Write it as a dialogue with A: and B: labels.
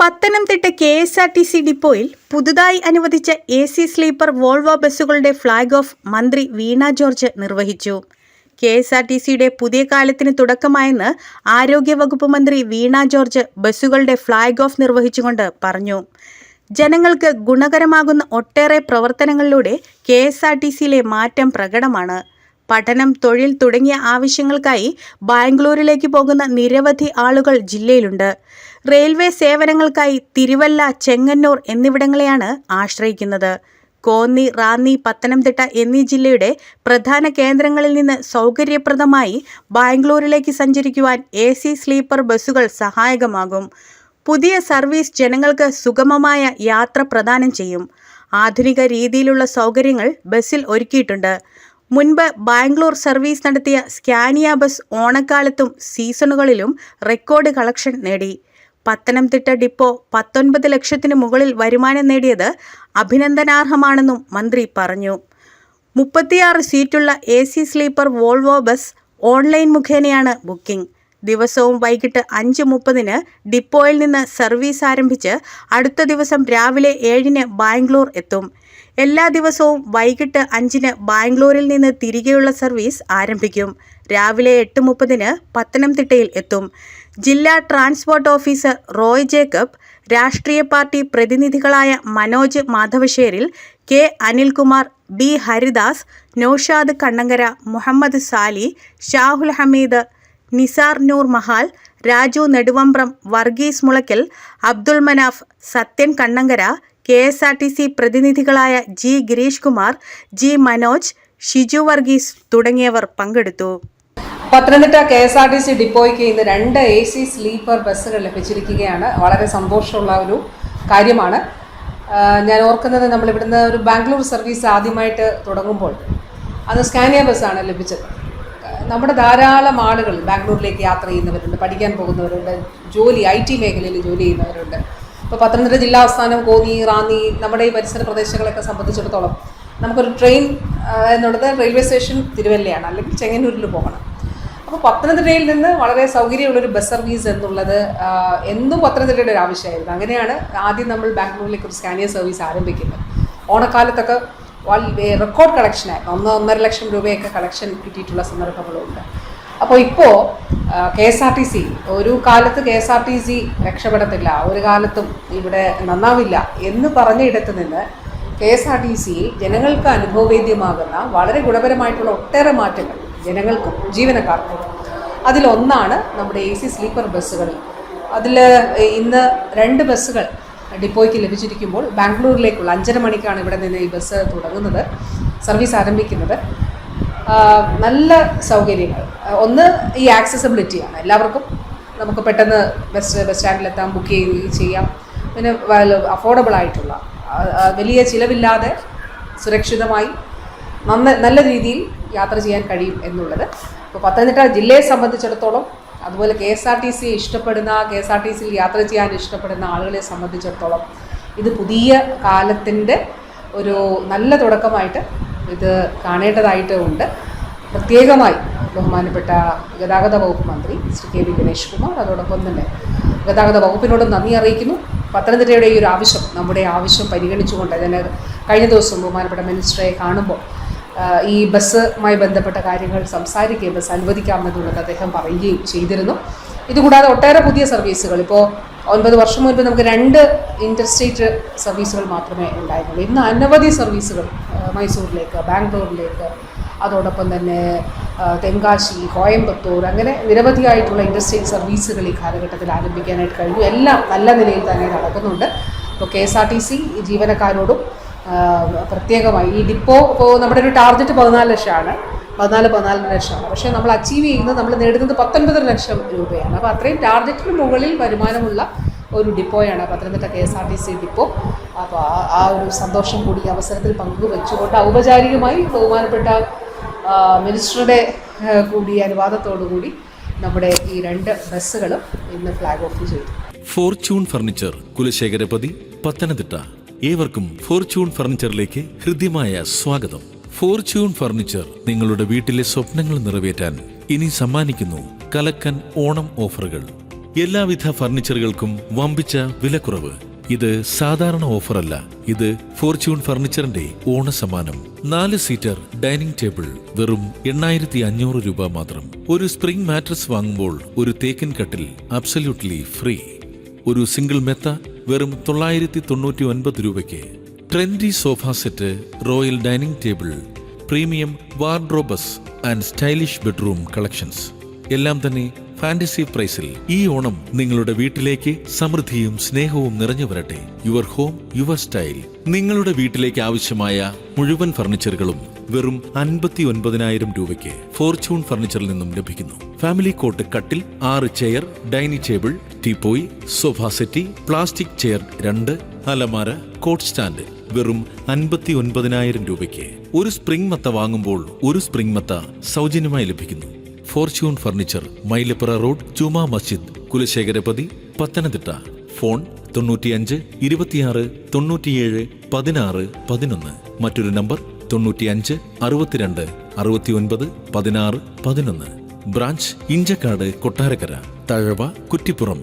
A: Pathanamthitta KSRTC ഡിപ്പോയിൽ പുതുതായി അനുവദിച്ച AC സ്ലീപ്പർ വോൾവോ ബസ്സുകളുടെ ഫ്ളാഗ് ഓഫ് മന്ത്രി വീണ ജോർജ് നിർവഹിച്ചു. KSRTCയുടെ പുതിയ കാലത്തിന് തുടക്കമായെന്ന് ആരോഗ്യവകുപ്പ് മന്ത്രി വീണ ജോർജ് ബസ്സുകളുടെ ഫ്ളാഗ് ഓഫ് നിർവഹിച്ചുകൊണ്ട് പറഞ്ഞു. ജനങ്ങൾക്ക് ഗുണകരമാകുന്ന ഒട്ടേറെ പ്രവർത്തനങ്ങളിലൂടെ KSRTCയിലെ മാറ്റം പ്രകടമാണ്. പഠനം, തൊഴിൽ തുടങ്ങിയ ആവശ്യങ്ങൾക്കായി ബാംഗ്ലൂരിലേക്ക് പോകുന്ന നിരവധി ആളുകൾ ജില്ലയിലുണ്ട്. റെയിൽവേ സേവനങ്ങൾക്കായി തിരുവല്ല, ചെങ്ങന്നൂർ എന്നിവിടങ്ങളെയാണ് ആശ്രയിക്കുന്നത്. കോന്നി, റാന്നി, പത്തനംതിട്ട എന്നീ ജില്ലയുടെ പ്രധാന കേന്ദ്രങ്ങളിൽ നിന്ന് സൗകര്യപ്രദമായി ബാംഗ്ലൂരിലേക്ക് സഞ്ചരിക്കുവാൻ AC സ്ലീപ്പർ ബസ്സുകൾ സഹായകമാകും. പുതിയ സർവീസ് ജനങ്ങൾക്ക് സുഗമമായ യാത്ര പ്രദാനം ചെയ്യും. ആധുനിക രീതിയിലുള്ള സൗകര്യങ്ങൾ ബസ്സിൽ ഒരുക്കിയിട്ടുണ്ട്. മുൻപ് ബാംഗ്ലൂർ സർവീസ് നടത്തിയ സ്കാനിയ ബസ് ഓണക്കാലത്തും സീസണുകളിലും റെക്കോർഡ് കളക്ഷൻ നേടി. പത്തനംതിട്ട ഡിപ്പോ 19 ലക്ഷത്തിന് മുകളിൽ വരുമാനം നേടിയത് അഭിനന്ദനാർഹമാണെന്നും മന്ത്രി പറഞ്ഞു. 36 സീറ്റുള്ള AC sleeper Volvo bus online മുഖേനയാണ് ബുക്കിംഗ്. ദിവസവും വൈകിട്ട് 5:30 ഡിപ്പോയിൽ നിന്ന് സർവീസ് ആരംഭിച്ച് അടുത്ത ദിവസം രാവിലെ 7 ബാംഗ്ലൂർ എത്തും. എല്ലാ ദിവസവും വൈകിട്ട് 5 ബാംഗ്ലൂരിൽ നിന്ന് തിരികെയുള്ള സർവീസ് ആരംഭിക്കും. രാവിലെ 8:30 പത്തനംതിട്ടയിൽ എത്തും. ജില്ലാ ട്രാൻസ്പോർട്ട് ഓഫീസർ റോയ് ജേക്കബ്, രാഷ്ട്രീയ പാർട്ടി പ്രതിനിധികളായ Manoj Madhavasseril, K Anilkumar, B Haridas, Noushad Kannankara, Muhammad Sali, Shahul Hameed, Nisar Noor Mahal, Raju Neduvampram, Varghese Mulakkal, Abdul Manaf, Sathyan Kannankara, KSRTC പ്രതിനിധികളായ G ഗിരീഷ് കുമാർ, G മനോജ്, ഷിജു വർഗീസ് തുടങ്ങിയവർ പങ്കെടുത്തു.
B: പത്തനംതിട്ട KSRTC ഡിപ്പോയ്ക്ക് ഇന്ന് 2 AC സ്ലീപ്പർ ബസ്സുകൾ ലഭിച്ചിരിക്കുകയാണ്. വളരെ സന്തോഷമുള്ള ഒരു കാര്യമാണ്. ഞാൻ ഓർക്കുന്നത്, നമ്മളിവിടുന്ന് ഒരു ബാംഗ്ലൂർ സർവീസ് ആദ്യമായിട്ട് തുടങ്ങുമ്പോൾ അത് സ്കാനിയ ബസ്സാണ് ലഭിച്ചത്. നമ്മുടെ ധാരാളം ആളുകൾ ബാംഗ്ലൂരിലേക്ക് യാത്ര ചെയ്യുന്നവരുണ്ട്, പഠിക്കാൻ പോകുന്നവരുണ്ട്, IT മേഖലയിൽ ജോലി ചെയ്യുന്നവരുണ്ട്. ഇപ്പോൾ പത്തനംതിട്ട ജില്ലാ ആസ്ഥാനം കോന്നി, റാന്നി, നമ്മുടെ ഈ പരിസര പ്രദേശങ്ങളൊക്കെ സംബന്ധിച്ചിടത്തോളം നമുക്കൊരു ട്രെയിൻ എന്നുള്ളത് റെയിൽവേ സ്റ്റേഷൻ തിരുവല്ലയാണ്, അല്ലെങ്കിൽ ചെങ്ങന്നൂരിൽ പോകണം. അപ്പോൾ പത്തനംതിട്ടയിൽ നിന്ന് വളരെ സൗകര്യമുള്ളൊരു ബസ് സർവീസ് എന്നുള്ളത് എന്നും പത്തനംതിട്ടയുടെ ഒരു ആവശ്യമായിരുന്നു. അങ്ങനെയാണ് ആദ്യം നമ്മൾ ബാംഗ്ലൂരിലേക്ക് ഒരു സ്കാനിയ സർവീസ് ആരംഭിക്കുന്നത്. ഓണക്കാലത്തൊക്കെ റെക്കോർഡ് കളക്ഷനായിരുന്നു. 1.5 ലക്ഷം രൂപയൊക്കെ കളക്ഷൻ കിട്ടിയിട്ടുള്ള സന്ദർഭങ്ങളുണ്ട്. അപ്പോൾ ഇപ്പോൾ KSRTC, ഒരു കാലത്ത് KSRTC രക്ഷപ്പെടത്തില്ല, ഒരു കാലത്തും ഇവിടെ നന്നാവില്ല എന്ന് പറഞ്ഞയിടത്ത് നിന്ന് KSRTCയിൽ ജനങ്ങൾക്ക് അനുഭവവേദ്യമാകുന്ന വളരെ ഗുണപരമായിട്ടുള്ള ഒട്ടേറെ മാറ്റങ്ങൾ ജനങ്ങൾക്കും ജീവനക്കാർക്കും. അതിലൊന്നാണ് നമ്മുടെ AC സ്ലീപ്പർ ബസ്സുകൾ. അതിൽ ഇന്ന് 2 ബസ്സുകൾ ഡിപ്പോയ്ക്ക് ലഭിച്ചിരിക്കുമ്പോൾ ബാംഗ്ലൂരിലേക്കുള്ള 5:30 മണിക്കാണ് ഇവിടെ നിന്ന് ഈ ബസ് തുടങ്ങുന്നത്, സർവീസ് ആരംഭിക്കുന്നത്. നല്ല സൗകര്യങ്ങൾ. ഒന്ന്, ഈ ആക്സസിബിലിറ്റിയാണ്. എല്ലാവർക്കും നമുക്ക് പെട്ടെന്ന് ബസ് സ്റ്റാൻഡിലെത്താം, ബുക്ക് ചെയ്യാം. പിന്നെ അഫോർഡബിൾ ആയിട്ടുള്ള, വലിയ ചിലവില്ലാതെ സുരക്ഷിതമായി നല്ല രീതിയിൽ യാത്ര ചെയ്യാൻ കഴിയും എന്നുള്ളത് ഇപ്പോൾ പത്തനംതിട്ട ജില്ലയെ സംബന്ധിച്ചിടത്തോളം, അതുപോലെ KSRTC ഇഷ്ടപ്പെടുന്ന, KSRTCയിൽ യാത്ര ചെയ്യാൻ ഇഷ്ടപ്പെടുന്ന ആളുകളെ സംബന്ധിച്ചിടത്തോളം ഇത് പുതിയ കാലത്തിൻ്റെ ഒരു നല്ല തുടക്കമായിട്ട് ഇത് കാണേണ്ടതായിട്ട് ഉണ്ട്. പ്രത്യേകമായി ബഹുമാനപ്പെട്ട ഗതാഗത വകുപ്പ് മന്ത്രി ശ്രീ KV ഗണേഷ് കുമാർ, അതോടൊപ്പം തന്നെ ഗതാഗത വകുപ്പിനോട് നന്ദി അറിയിക്കുന്നു. പത്തനംതിട്ടയുടെ ഈ ഒരു ആവശ്യം, നമ്മുടെ ആവശ്യം പരിഗണിച്ചുകൊണ്ട് അതിന് കഴിഞ്ഞ ദിവസം ബഹുമാനപ്പെട്ട മിനിസ്റ്ററെ കാണുമ്പോൾ ഈ ബസ്സുമായി ബന്ധപ്പെട്ട കാര്യങ്ങൾ സംസാരിക്കുകയും ബസ് അനുവദിക്കാമെന്നുള്ളത് അദ്ദേഹം പറയുകയും ചെയ്തിരുന്നു. ഇതുകൂടാതെ ഒട്ടേറെ പുതിയ സർവീസുകൾ, ഇപ്പോൾ 9 വർഷം മുൻപ് നമുക്ക് 2 ഇൻ്റർസ്റ്റേറ്റ് സർവീസുകൾ മാത്രമേ ഉണ്ടായിരുന്നുള്ളൂ. ഇന്ന് അനവധി സർവീസുകൾ മൈസൂരിലേക്ക്, ബാംഗ്ലൂരിലേക്ക്, അതോടൊപ്പം തന്നെ തെങ്കാശി, കോയമ്പത്തൂർ, അങ്ങനെ നിരവധിയായിട്ടുള്ള ഇൻ്റർസ്റ്റേറ്റ് സർവീസുകൾ ഈ കാലഘട്ടത്തിൽ ആരംഭിക്കാനായിട്ട് കഴിഞ്ഞു. എല്ലാം നല്ല നിലയിൽ തന്നെ നടക്കുന്നുണ്ട്. ഇപ്പോൾ KSRTC ജീവനക്കാരോടും പ്രത്യേകമായി ഈ ഡിപ്പോ, ഇപ്പോൾ നമ്മുടെ ഒരു ടാർഗറ്റ് 14 ലക്ഷമാണ്, 14 ലക്ഷമാണ്. പക്ഷേ നമ്മൾ അച്ചീവ് ചെയ്യുന്നത്, നമ്മൾ നേടുന്നത് 19 ലക്ഷം രൂപയാണ്. അപ്പോൾ അത്രയും ടാർഗറ്റിന് മുകളിൽ വരുമാനമുള്ള ഒരു ഡിപ്പോയാണ് പത്തനംതിട്ട KSRTC ഡിപ്പോ. അപ്പോൾ ആ ഒരു സന്തോഷം കൂടി അവസരത്തിൽ പങ്കുവെച്ചുകൊണ്ട് ഔപചാരികമായി ബഹുമാനപ്പെട്ട മിനിസ്റ്ററുടെ കൂടി അനുവാദത്തോടുകൂടി നമ്മുടെ ഈ 2 ബസ്സുകളും ഇന്ന് ഫ്ലാഗ് ഓഫ് ചെയ്തു.
C: Fortune furniture, Kulasekharapathi, Pathanamthitta. ഏവർക്കും ഫോർച്യൂൺ ഫർണിച്ചറിലേക്ക് ഹൃദ്യമായ സ്വാഗതം. ഫോർച്യൂൺ ഫർണിച്ചർ നിങ്ങളുടെ വീട്ടിലെ സ്വപ്നങ്ങൾ നിറവേറ്റാൻ ഇനി സമ്മാനിക്കുന്നു കലക്കൻ ഓണം ഓഫറുകൾ. എല്ലാവിധ ഫർണിച്ചറുകൾക്കും വമ്പിച്ച വിലക്കുറവ്. ഇത് സാധാരണ ഓഫറല്ല, ഇത് ഫോർച്യൂൺ ഫർണിച്ചറിന്റെ ഓണസമ്മാനം. 4 സീറ്റർ ഡൈനിങ് ടേബിൾ വെറും 8500 രൂപ മാത്രം. ഒരു സ്പ്രിംഗ് മാട്രസ് വാങ്ങുമ്പോൾ ഒരു തേക്കിൻ കട്ടിൽ അബ്സല്യൂട്ട്ലി ഫ്രീ. ഒരു സിംഗിൾ മെത്ത വെറും 999 രൂപയ്ക്ക്. Trendy sofa set, royal dining table, premium wardrobes and stylish bedroom collections എല്ലാം തന്നെ ഫാന്റസി പ്രൈസിൽ. ഈ ഓണം നിങ്ങളുടെ വീട്ടിലേക്ക് സമൃദ്ധിയും സ്നേഹവും നിറഞ്ഞു വരട്ടെ. Your home your style. നിങ്ങളുടെ വീട്ടിലേക്ക് ആവശ്യമായ മുഴുവൻ ഫർണിച്ചറുകളും വെറും 59,000 രൂപയ്ക്ക് ഫോർച്യൂൺ ഫർണിച്ചറിൽ നിന്നും ലഭിക്കുന്നു. ഫാമിലി കോട്ട് കട്ടിൽ, 6 chair, dining table, teapoy, sofa settee, plastic chair 2, അലമാര, കോട്ട് സ്റ്റാൻഡ് വെറും 59,000 രൂപയ്ക്ക്. ഒരു സ്പ്രിംഗ് മത്ത വാങ്ങുമ്പോൾ ഒരു സ്പ്രിംഗ് മത്ത സൗജന്യമായി ലഭിക്കുന്നു. Fortune furniture, മൈലപ്പുറ road, Juma Masjid, Kulasekharapathi, Pathanamthitta. Phone 95 26 97 16 11. മറ്റൊരു നമ്പർ 95 62 69 16 11. ബ്രാഞ്ച് ഇഞ്ചക്കാട്, കൊട്ടാരക്കര, തഴവ, കുറ്റിപ്പുറം.